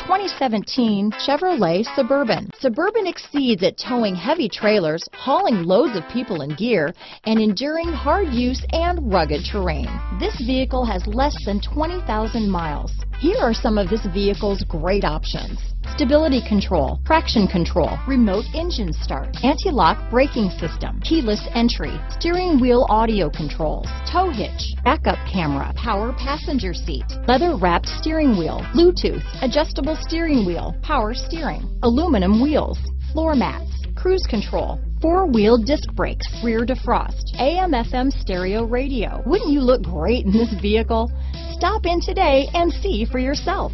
2017 Chevrolet Suburban. Suburban exceeds at towing heavy trailers, hauling loads of people and gear, and enduring hard use and rugged terrain. This vehicle has less than 20,000 miles. Here are some of this vehicle's great options: stability control, traction control, remote engine start, anti-lock braking system, keyless entry, steering wheel audio controls, tow hitch, backup camera, power passenger seat, leather-wrapped steering wheel, Bluetooth, adjustable steering wheel, power steering, aluminum wheels, floor mats, cruise control, four-wheel disc brakes, rear defrost, AM/FM stereo radio. Wouldn't you look great in this vehicle? Stop in today and see for yourself.